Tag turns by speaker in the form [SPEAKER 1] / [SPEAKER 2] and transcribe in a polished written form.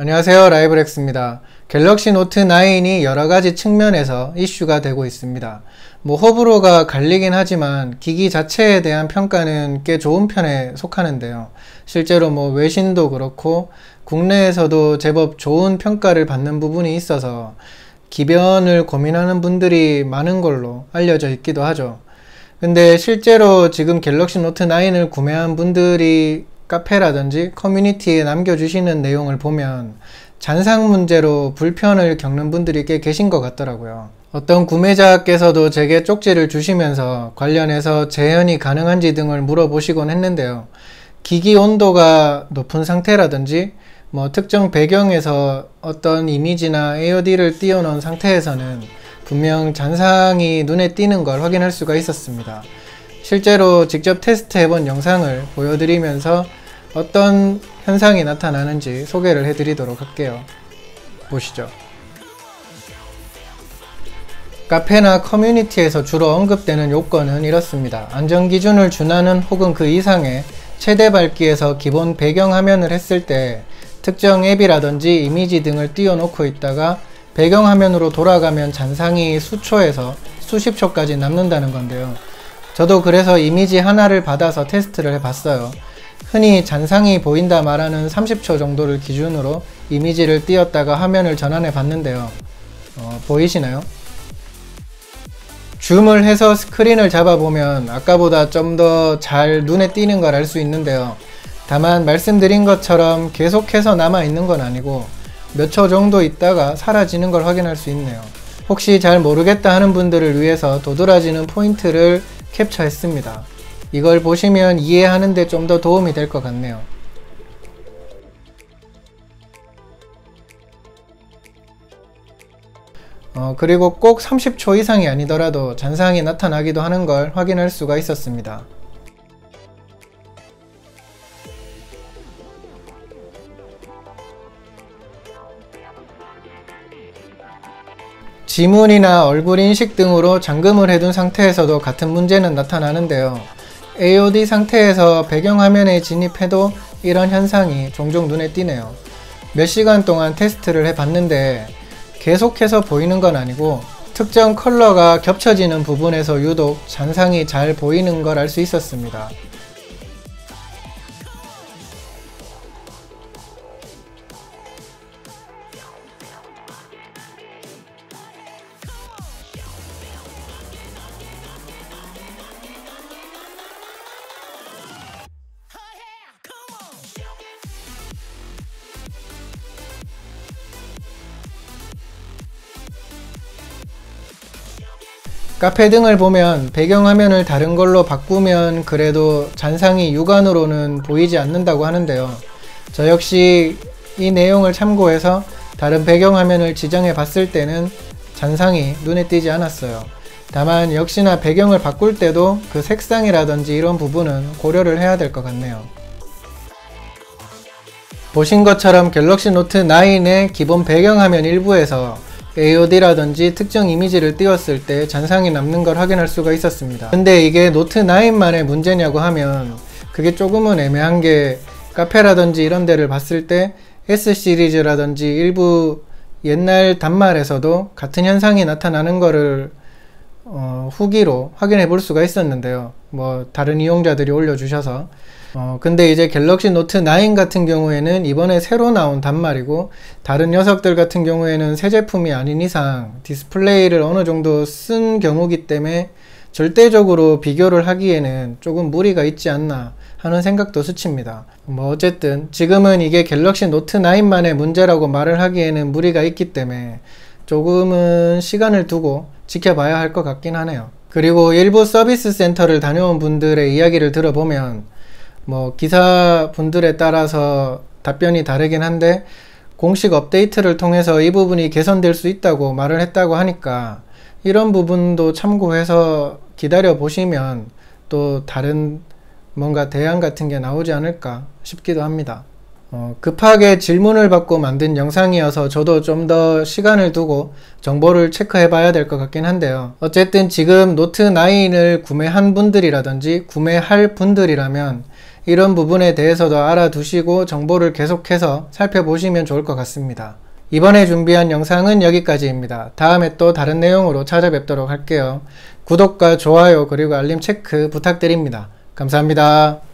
[SPEAKER 1] 안녕하세요, 라이브렉스입니다. 갤럭시 노트 9이 여러가지 측면에서 이슈가 되고 있습니다. 호불호가 갈리긴 하지만 기기 자체에 대한 평가는 꽤 좋은 편에 속하는데요. 실제로 외신도 그렇고 국내에서도 제법 좋은 평가를 받는 부분이 있어서 기변을 고민하는 분들이 많은 걸로 알려져 있기도 하죠. 근데 실제로 지금 갤럭시 노트 9을 구매한 분들이 카페라든지 커뮤니티에 남겨주시는 내용을 보면 잔상 문제로 불편을 겪는 분들이 꽤 계신 것 같더라고요. 어떤 구매자께서도 제게 쪽지를 주시면서 관련해서 재현이 가능한지 등을 물어보시곤 했는데요. 기기 온도가 높은 상태라든지 특정 배경에서 어떤 이미지나 AOD를 띄워놓은 상태에서는 분명 잔상이 눈에 띄는 걸 확인할 수가 있었습니다. 실제로 직접 테스트 해본 영상을 보여드리면서 어떤 현상이 나타나는지 소개를 해드리도록 할게요. 보시죠. 카페나 커뮤니티에서 주로 언급되는 요건은 이렇습니다. 안전기준을 준하는 혹은 그 이상의 최대 밝기에서 기본 배경화면을 했을 때 특정 앱이라든지 이미지 등을 띄워놓고 있다가 배경화면으로 돌아가면 잔상이 수초에서 수십 초까지 남는다는 건데요. 저도 그래서 이미지 하나를 받아서 테스트를 해봤어요. 흔히 잔상이 보인다 말하는 30초 정도를 기준으로 이미지를 띄웠다가 화면을 전환해 봤는데요. 보이시나요? 줌을 해서 스크린을 잡아보면 아까보다 좀 더 잘 눈에 띄는 걸 알 수 있는데요. 다만 말씀드린 것처럼 계속해서 남아있는 건 아니고 몇 초 정도 있다가 사라지는 걸 확인할 수 있네요. 혹시 잘 모르겠다 하는 분들을 위해서 도드라지는 포인트를 캡처했습니다. 이걸 보시면 이해하는 데 좀 더 도움이 될 것 같네요. 그리고 꼭 30초 이상이 아니더라도 잔상이 나타나기도 하는 걸 확인할 수가 있었습니다. 지문이나 얼굴 인식 등으로 잠금을 해둔 상태에서도 같은 문제는 나타나는데요. AOD 상태에서 배경화면에 진입해도 이런 현상이 종종 눈에 띄네요. 몇 시간 동안 테스트를 해봤는데 계속해서 보이는 건 아니고 특정 컬러가 겹쳐지는 부분에서 유독 잔상이 잘 보이는 걸 알 수 있었습니다. 카페 등을 보면 배경화면을 다른 걸로 바꾸면 그래도 잔상이 육안으로는 보이지 않는다고 하는데요. 저 역시 이 내용을 참고해서 다른 배경화면을 지정해 봤을 때는 잔상이 눈에 띄지 않았어요. 다만 역시나 배경을 바꿀 때도 그 색상이라든지 이런 부분은 고려를 해야 될 것 같네요. 보신 것처럼 갤럭시 노트 9의 기본 배경화면 일부에서 AOD라든지 특정 이미지를 띄웠을 때 잔상이 남는 걸 확인할 수가 있었습니다. 근데 이게 노트 9만의 문제냐고 하면 그게 조금은 애매한 게 카페라든지 이런 데를 봤을 때 S 시리즈라든지 일부 옛날 단말에서도 같은 현상이 나타나는 거를 후기로 확인해 볼 수가 있었는데요. 다른 이용자들이 올려주셔서 근데 이제 갤럭시 노트 9 같은 경우에는 이번에 새로 나온 단말이고 다른 녀석들 같은 경우에는 새 제품이 아닌 이상 디스플레이를 어느 정도 쓴 경우기 때문에 절대적으로 비교를 하기에는 조금 무리가 있지 않나 하는 생각도 스칩니다. 어쨌든 지금은 이게 갤럭시 노트 9만의 문제라고 말을 하기에는 무리가 있기 때문에 조금은 시간을 두고 지켜봐야 할 것 같긴 하네요. 그리고 일부 서비스 센터를 다녀온 분들의 이야기를 들어보면 기사분들에 따라서 답변이 다르긴 한데 공식 업데이트를 통해서 이 부분이 개선될 수 있다고 말을 했다고 하니까 이런 부분도 참고해서 기다려 보시면 또 다른 뭔가 대안 같은 게 나오지 않을까 싶기도 합니다. 급하게 질문을 받고 만든 영상이어서 저도 좀 더 시간을 두고 정보를 체크해 봐야 될 것 같긴 한데요. 어쨌든 지금 노트 9을 구매한 분들이라든지 구매할 분들이라면 이런 부분에 대해서도 알아두시고 정보를 계속해서 살펴보시면 좋을 것 같습니다. 이번에 준비한 영상은 여기까지입니다. 다음에 또 다른 내용으로 찾아뵙도록 할게요. 구독과 좋아요 그리고 알림 체크 부탁드립니다. 감사합니다.